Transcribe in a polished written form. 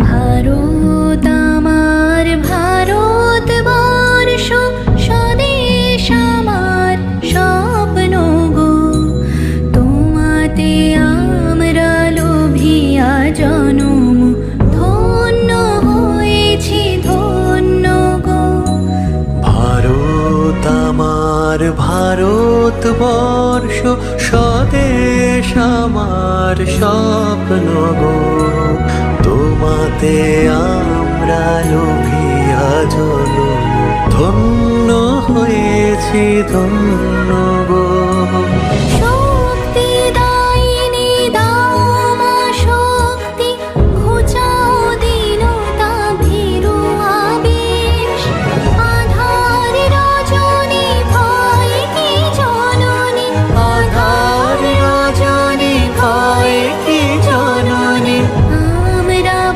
ভারত আমার ভারতবর্ষ, স্বদেশ আমার স্বপ্ন গো। তোমাতে আমরা লোভিয়া জনম, ধন্য হয়েছি ধন্য গো। ভারত আমার ভারতবর্ষ, স্বদেশ আমার স্বপ্ন গো। তোমাতে আমরা লোভিয়া জনম, ধন্য হয়েছি ধন্য